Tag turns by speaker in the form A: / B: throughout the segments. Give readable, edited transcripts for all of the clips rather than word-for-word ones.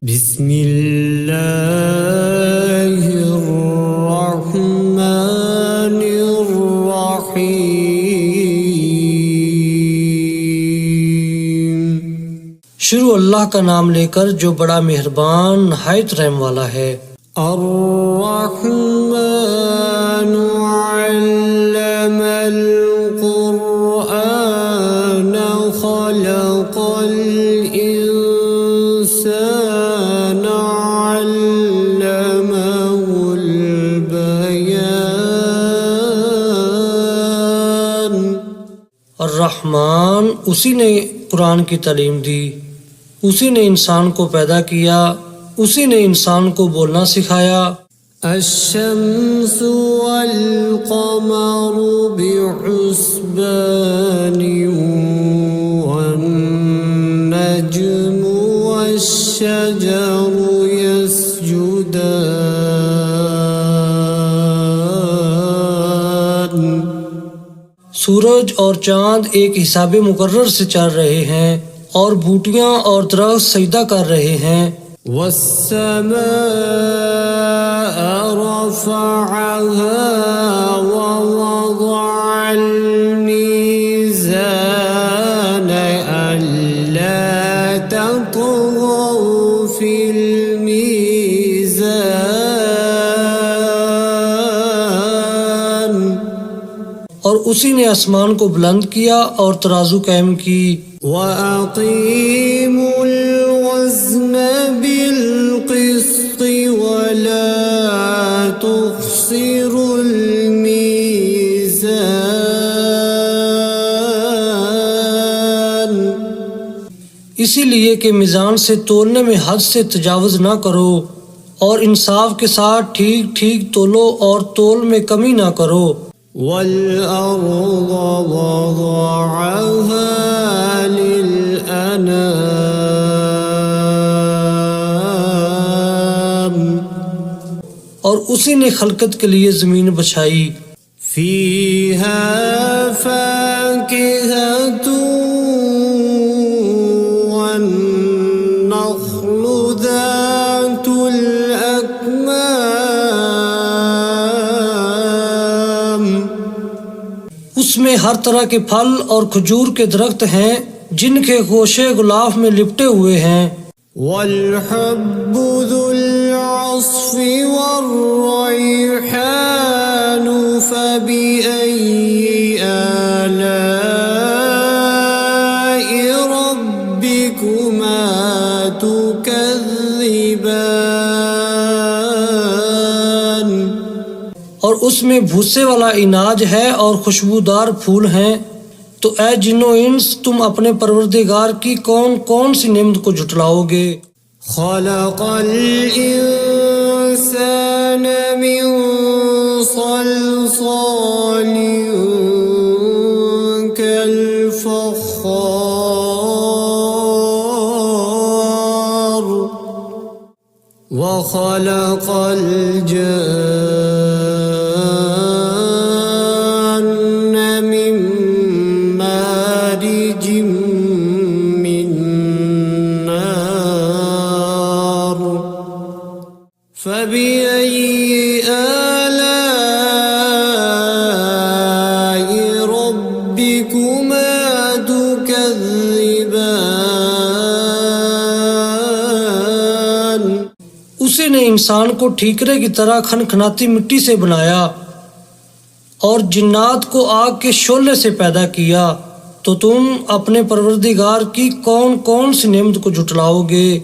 A: बिस्मिल्लाहिर्रहमानिर्रहीम। शुरू अल्लाह का नाम लेकर जो बड़ा मेहरबान नहायत रहम वाला है। अर्रहमानु अल्लमल कुरआन खलक़ल इंसान अल्लमहुल बयान। अर्रहमान उसी ने कुरान की तालीम दी, उसी ने इंसान को पैदा किया, उसी ने इंसान को बोलना सिखाया। अश्शम्सु वल क़मरु बिहुस्बानि वन नज्मु वश्शजरु यस्जुदान। सूरज और चांद एक हिसाबे मुकर्रर से चल रहे हैं और बूटियां और दरख्त सजदा कर रहे हैं। वस्समाअ रफ़अहा ववضअल मीज़ान अल्ला ततग़ौ फ़िल मीज़ान। और उसी ने आसमान को बुलंद किया और तराजू कायम की। वअक़ीमुल वज़्न बिलक़िस्ति वला तुख़्सिरुल मीज़ान। इसीलिए कि मीज़ान से तोलने में हद से तजावुज़ ना करो और इंसाफ के साथ ठीक ठीक तोलो और तोल में कमी ना करो। वल-अर्ज़ वज़अहा लिल-अनाम। और उसी ने खलकत के लिए ज़मीन बछाई। फ़ीहा फ़ाकिहतुन वन्नख़्लु ज़ातुल अकमाम। उसमें हर तरह के फल और खजूर के दरख्त हैं जिनके गोशे गुलाफ में लिपटे हुए हैं। वल-हब्बु ज़ुल-अस्फ़ि वर्रैहानु फ़बिअय्यि आलाइ रब्बिकुमा तुकज़्ज़िबान। और उसमें भूसे वाला इनाज है और खुशबूदार फूल हैं। तो ऐ जिन्नो इंस तुम अपने परवरदिगार की कौन कौन सी नेमत को झुटलाओगे। खलक़ल इंसान मिन सल्सालिन कल-फ़ख़्ख़ार व खलक़ल जन्न मिन मारिजिम मिन नार फ़बिअय्यि आलाइ रब्बिकुमा तुकज़्ज़िबान। उसी ने इंसान को ठीकरे की तरह खनखनाती मिट्टी से बनाया और जिन्नात को आग के शोले से पैदा किया। तो तुम अपने परवरदिगार की कौन कौन सी नेमत को झुटलाओगे।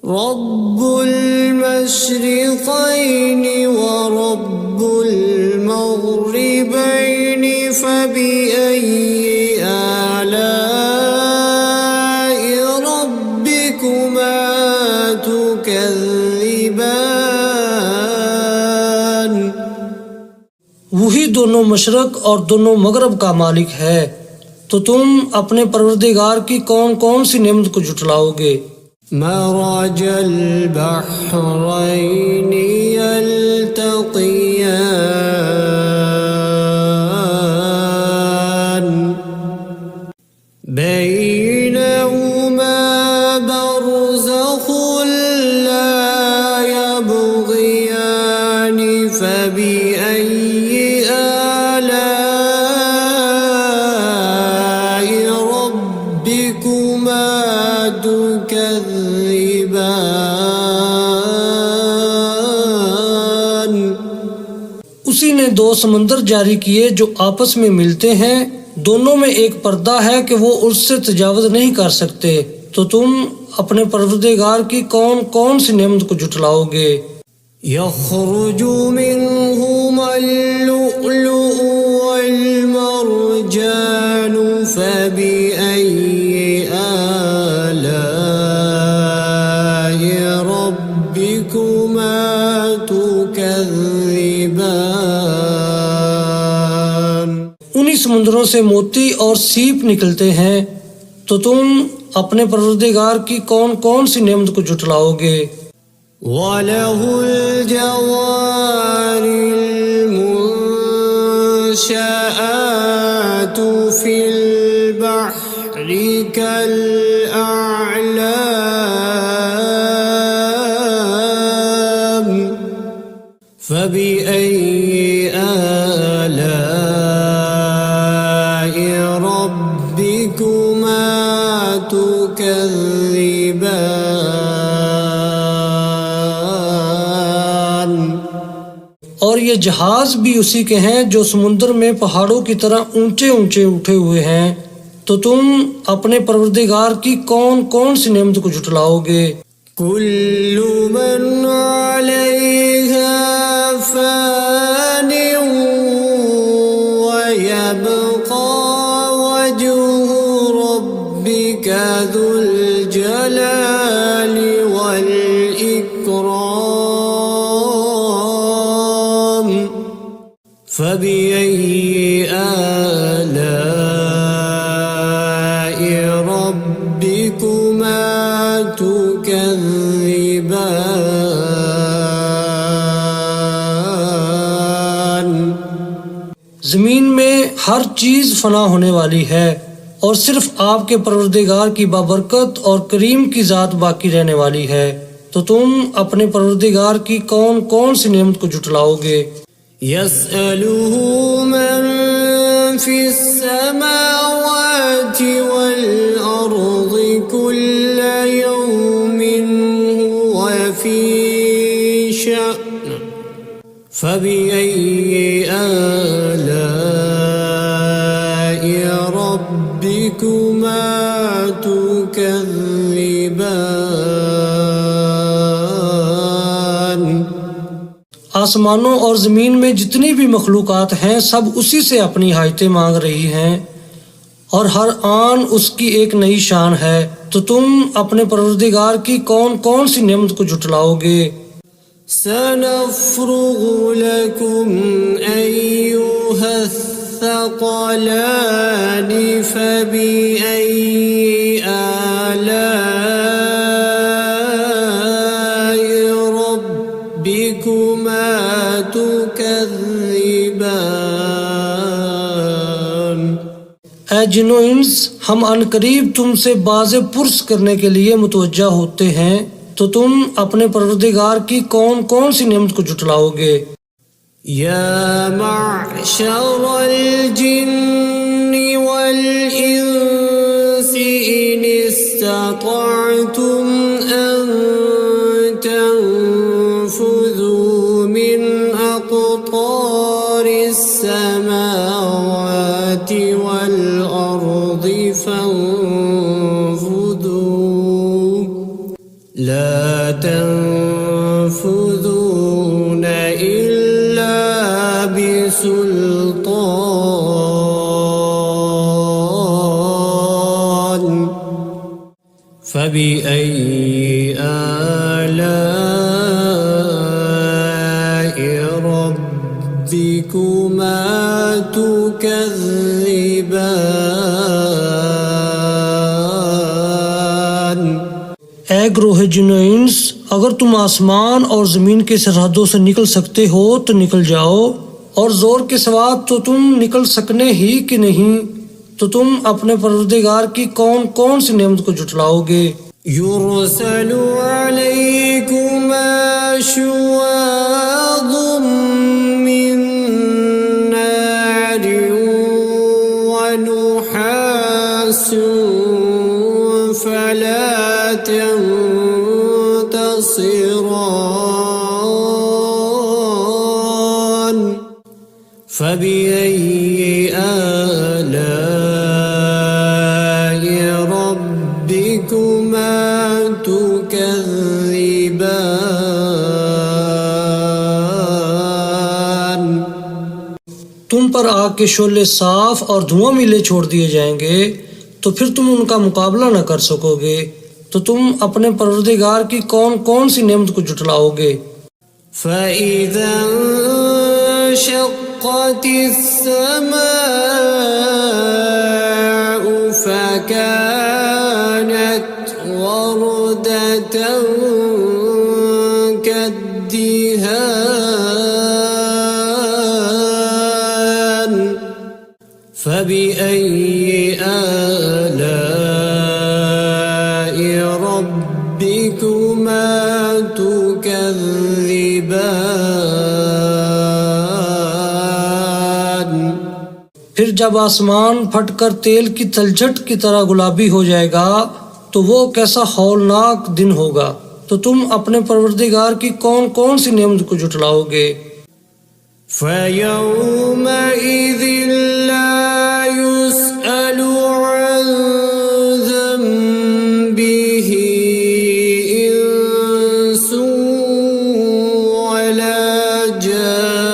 A: रब्बुल मशरिक़ैनि व रब्बुल मग़रिबैनि फ़बिअय्यि आलाइ रब्बिकुमा तुकज़्ज़िबान। वही दोनों मशरक और दोनों मगरब का मालिक है। तो तुम अपने परवरदिगार की कौन कौन सी नेमत को झुटलाओगे। मरजल बहरैनि यल्तक़ियान बैनहुमा बरज़ख़ुल
B: يكذبان
A: उसी ने दो समंदर जारी किए जो आपस में मिलते हैं, दोनों में एक पर्दा है कि वो उससे तजावुज नहीं कर सकते, तो तुम अपने परवरदिगार की कौन कौन सी नेमत को झुटलाओगे।
B: يخرج منهما اللؤلؤ والمرجان فبأي آلاء ربكما تكذبان
A: उन्हीं समुद्रों से मोती और सीप निकलते हैं, तो तुम अपने परवरदिगार की कौन कौन सी नेमत को झुटलाओगे।
B: وله الجوار المنشآت في البحر كالأعلام فبأي آلاء ربكما تكذبان
A: और ये जहाज भी उसी के हैं जो समुद्र में पहाड़ों की तरह ऊंचे ऊंचे उठे हुए हैं, तो तुम अपने परवरदिगार की कौन कौन सी नेमत को झुटलाओगे।
B: كل من عليها فان ويبقى وجه ربك ذو الجلال والإكرام فبأي آلاء ربكما تكذبان
A: जमीन में हर चीज फना होने वाली है और सिर्फ आपके परवरदिगार की बाबरकत और करीम की जात बाकी रहने वाली है, तो तुम अपने परवरदिगार की कौन कौन सी नेमत को झुटलाओगे।
B: يسأله من في السماوات والأرض كل يوم هو في شأن فبأي آلاء ربكما تكذبان
A: आसमानों और जमीन में जितनी भी मखलूकात हैं सब उसी से अपनी हाजतें मांग रही हैं और हर आन उसकी एक नई शान है, तो तुम अपने परवरदिगार की कौन कौन सी नेमत को झुटलाओगे।
B: سنفرغ لكم أيها الثقلان فبأي آلاء ربكما تكذبان
A: ऐ जिन्नो इंस, हम अनकरीब तुमसे बाज़े पुरस करने के लिए मुतवज्जा होते हैं, तो तुम अपने परवरदिगार की कौन कौन सी नेमत को झुटलाओगे।
B: يا معشر الجن والإنس إن استطعتم أن تنفذوا من أقطار السماوات والأرض فانفذوا لا تنفذون إلا بسلطان فبأي آلاء ربكما تكذبان
A: ऐ ग्रोह जिन्नो इंस, अगर तुम आसमान और जमीन के सरहदों से निकल सकते हो तो निकल जाओ, और जोर के सिवा तो तुम निकल सकने ही कि नहीं, तो तुम अपने परवरदिगार की कौन कौन सी नेमत को झुटलाओगे।
B: يرسل عليكما شواظ من نار ونحاس فلا تنظرون يبصران فبأي آلاء ربكما تكذبان।
A: तुम पर आग के शोले साफ और धुआं मिले छोड़ दिए जाएंगे तो फिर तुम उनका मुकाबला न कर सकोगे। तो तुम अपने परवरदिगार की कौन कौन सी नेमत को जुटलाओगे।
B: فإذا انشقت السماء فكانت وردة كالدهان فبأي آلاء ربكما تكذبان।
A: फिर जब आसमान फटकर तेल की तलछट की तरह गुलाबी हो जाएगा तो वो कैसा हौलनाक दिन होगा। तो तुम अपने परवरदिगार की कौन कौन सी नेमत को जुटलाओगे।
B: فيومئذ لا يسأل عن ذنبه إنس ولا جان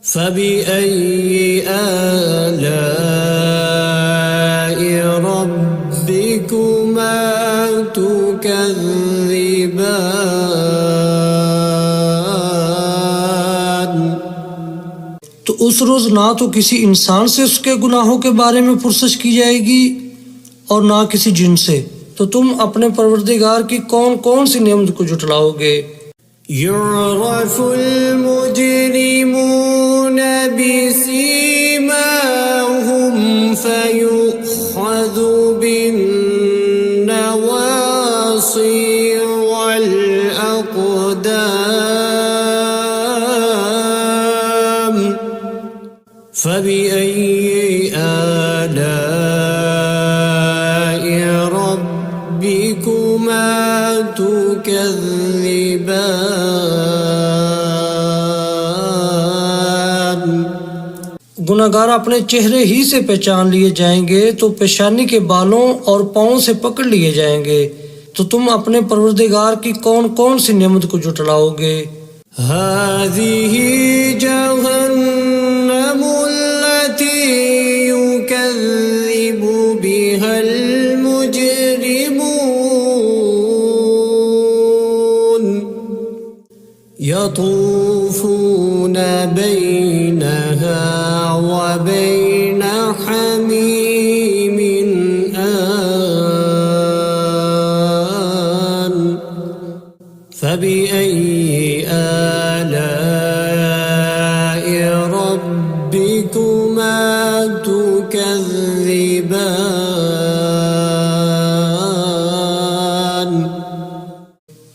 B: فبأي آلاء ربكما تكذبان।
A: तो उस रोज ना तो किसी इंसान से उसके गुनाहों के बारे में पुरसश की जाएगी और ना किसी जिन से। तो तुम अपने परवरदिगार की कौन कौन सी नेमत को जुटलाओगे।
B: يعرف المجرمون بسيماهم فيؤخذ بالنواصي والأقدام فبأي آلاء ربكما تكذبان।
A: गुनाहगार अपने चेहरे ही से पहचान लिए जाएंगे तो पेशानी के बालों और पाँव से पकड़ लिए जाएंगे। तो तुम अपने परवरदिगार की कौन कौन सी नेमत को जुटलाओगे।
B: هذه جهنم التي يكذب بها المجرمون يطوفون بينها وبين حميم آن فبأي آلاء ربكما تكذبان।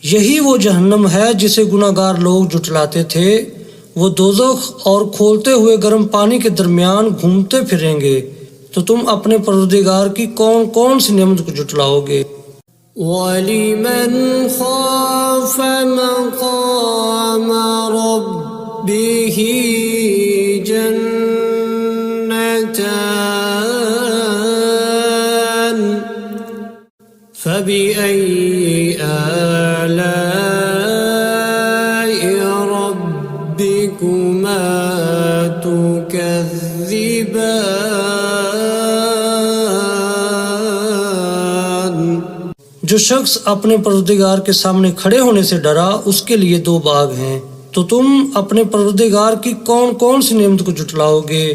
A: यही वो जहन्नम है जिसे गुनाहगार लोग जुटलाते थे। वो दोज़ख और खोलते हुए गर्म पानी के दरमियान घूमते फिरेंगे। तो तुम अपने परवरदिगार की कौन कौन सी नेमत को जुटलाओगे।
B: वलिमन खाफ मक़ाम रब्बिही जन्नतान फबिअय्यि आलाइ रब्बिकुमा तुकज़्ज़िबान।
A: जो शख्स अपने परवरदिगार के सामने खड़े होने से डरा उसके लिए दो बाग हैं। तो तुम अपने परवरदिगार की कौन कौन सी नेमत को जुटलाओगे।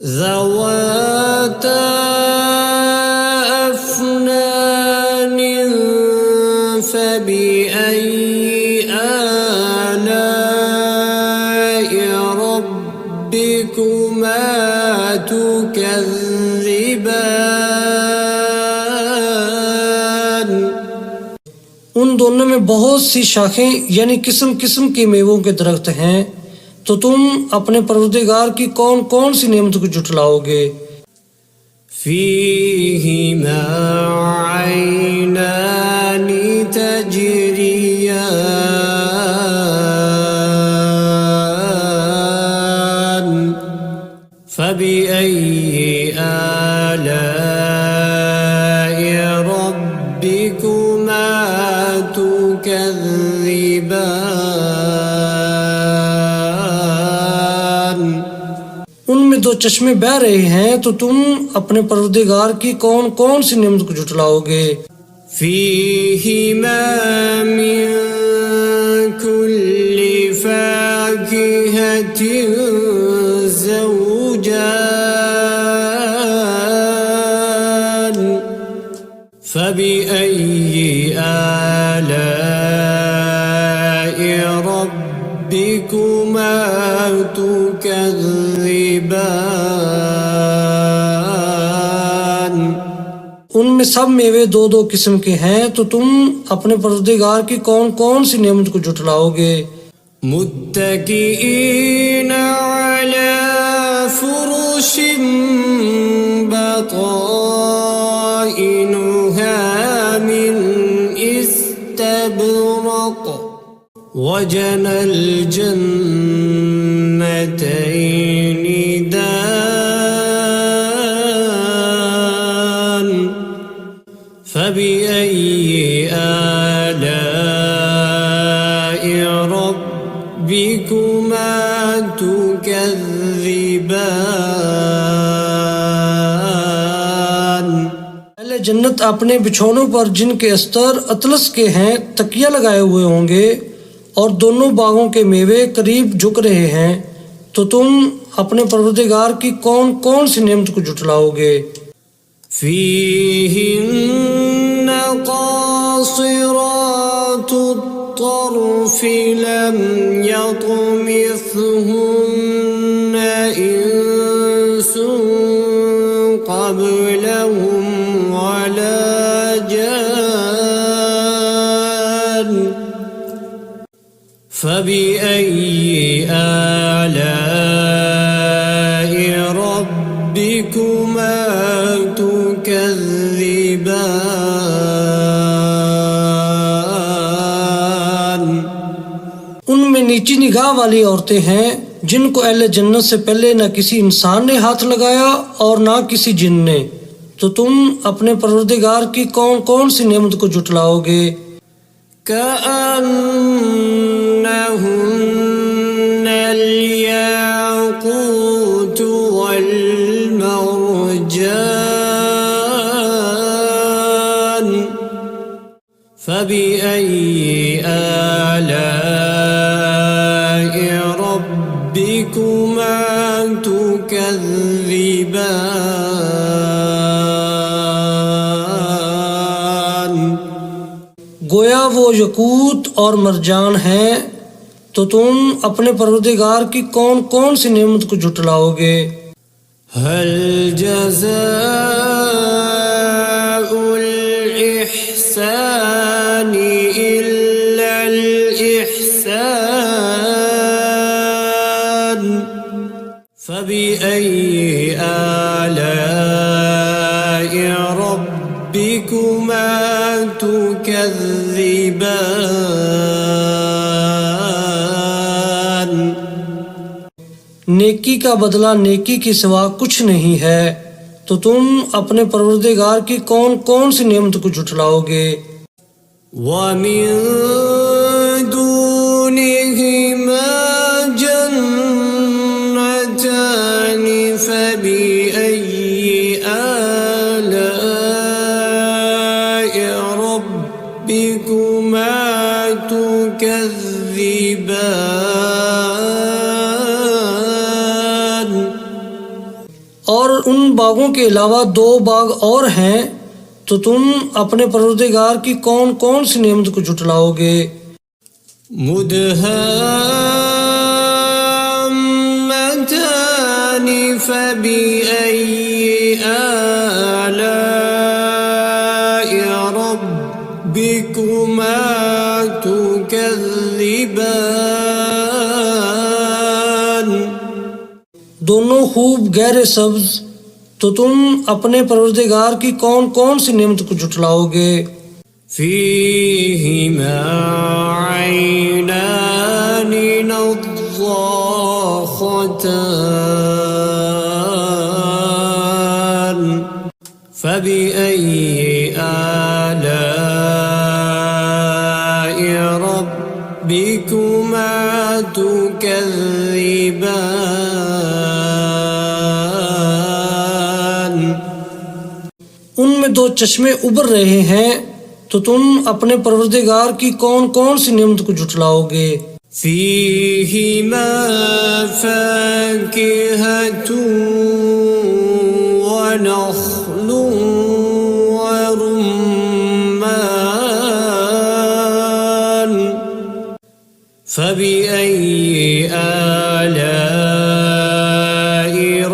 B: ज़वाता अफ़नान फ़बिअय्यि आलाइ रब्बिकुमा तुकज़्ज़िबान।
A: उन दोनों में बहुत सी शाखें यानी किस्म किस्म के मेवों के दरख्त हैं। तो तुम अपने परवरदिगार की कौन कौन सी नेमत को जुटलाओगे।
B: فيهما عينان تجريان فبأي آلاء ربكما تكذبان
A: उनमें दो चश्मे बह रहे हैं, तो तुम अपने परवरदिगार की कौन कौन सी नेमत को झुटलाओगे।
B: فيهما من كل فاكهة زوجان فبأي آلاء ربكما تكذبان
A: उनमें सब मेवे दो दो किस्म के हैं, तो तुम अपने परवरदिगार की कौन कौन सी नेमत को झुटलाओगे।
B: मुत्तकीईन अला फुरुश बताइनुहा मिन इस्तबरक वजनल जन्नतैनि दान فبأي آلاء ربكما تكذبان
A: पहले जन्नत अपने बिछौनों पर जिनके अस्तर अतलस के हैं तकिया लगाए हुए होंगे, और दोनों बागों के मेवे करीब झुक रहे हैं, तो तुम अपने परवरदिगार की कौन कौन सी नेमत को झुटलाओगे।
B: فيهن قاصرات الطرف لم يطمثهن إنس قبلهم ولا جان فبأي آلاء ربكما تكذبان
A: उनमें नीची निगाह वाली औरतें हैं, जिनको अहले जन्नत से पहले न किसी इंसान ने हाथ लगाया और ना किसी जिन ने, तो तुम अपने परवरदिगार की कौन कौन सी नेमत को झुटलाओगे।
B: كأنهن الياقوت والمرجان فبأي آلاء ربكما تكذبان
A: गोया वो यकूत और मरजान हैं, तो तुम अपने परवरदिगार की कौन कौन सी नेमत को झुटलाओगे।
B: هل جزاء الإحسان إلا الإحسان فبأي آلاء ربكما تكذبان
A: नेकी का बदला नेकी के सिवा कुछ नहीं है, तो तुम अपने परवरदिगार की कौन कौन सी नेमत को झुटलाओगे।
B: ومن دونهما جنتان فبأي آلاء ربكما تكذبان
A: और उन बागों के अलावा दो बाग और हैं, तो तुम अपने परवरदिगार की कौन कौन सी नेमत को झुटलाओगे।
B: मुदहाम्मतान फबिअय्यि आलाइ रब्बिकुमा तुकज़्ज़िबान
A: दोनों खूब गहरे सब्ज, तो तुम अपने परवरदिगार की कौन कौन सी नेमत को जुटलाओगे।
B: فيهما عينان نضاختان فبأي آلاء ربكما تكذبان।
A: उनमें दो चश्मे उबर रहे हैं, तो तुम अपने परवरदिगार की कौन कौन सी नेमत को जुटलाओगे।
B: فيهما فاكهة ونخل ورمان فبأي آلاء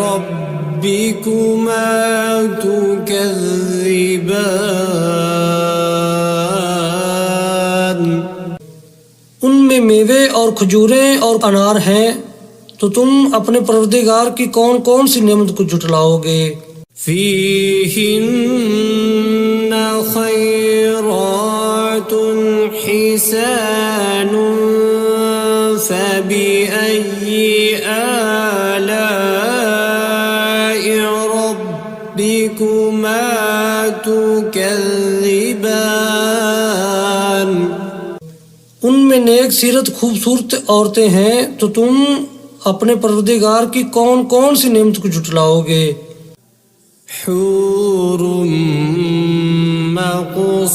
B: ربكما تكذبان।
A: उनमें मेवे और खजूरें और अनार हैं, तो तुम अपने परवरदिगार की कौन कौन सी नेमत को जुटलाओगे।
B: فيهن خيرات حسان فبأي آلاء ربكما تكذبان।
A: उनमें नेक सीरत खूबसूरत औरतें हैं, तो तुम अपने परवरदिगार की कौन कौन सी नेमत को जुटलाओगे।
B: حور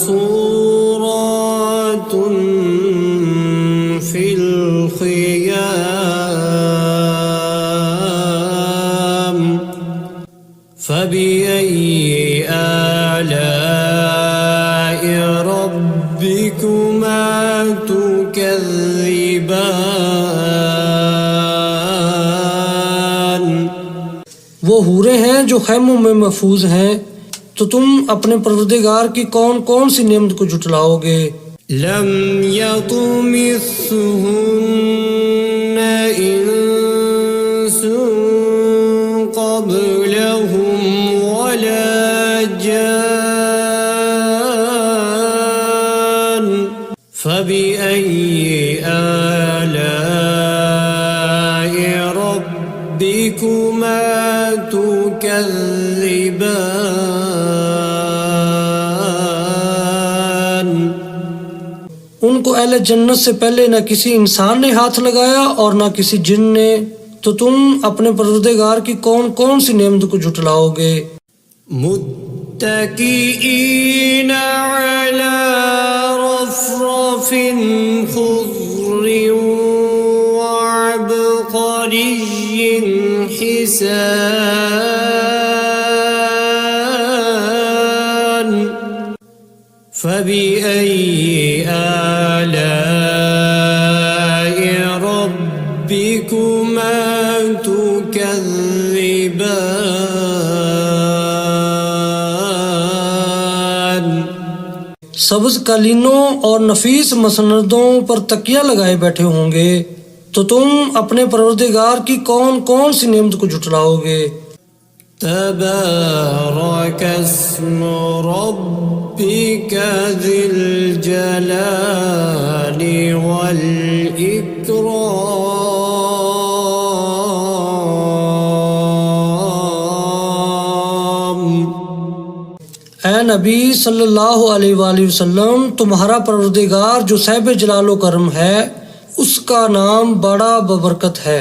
B: مقصورات في الخيام فبأي آلاء ربكما تكذبان।
A: वो हूरें हैं जो खैमों में महफूज हैं, तो तुम अपने परवरदिगार की कौन कौन सी नेमत को जुटलाओगे।
B: لم يطمثهن إنس قبلهم ولا جان فبأي آلاء ربكما تكذبان।
A: उनको अहले जन्नत से पहले न किसी इंसान ने हाथ लगाया और न किसी जिन ने, तो तुम अपने परवरदिगार की कौन कौन सी नेमत को जुटलाओगे।
B: मुत्तकीईन अला रफ़रफ़िन ख़ुज़्र वअबक़रिय्यिन हिसान فبأي آلاء ربكما تكذبان।
A: सब्ज कालीनों और नफीस मसनदों पर तकिया लगाए बैठे होंगे, तो तुम अपने परवरदिगार की कौन कौन सी नेमत को जुटलाओगे।
B: تبارك اسم ربك ذي الجلال والإكرام।
A: ऐ नबी सल्लल्लाहु अलैहि वसल्लम, तुम्हारा परवरदिगार जो साहिब जलालो करम है, उसका नाम बड़ा बबरकत है।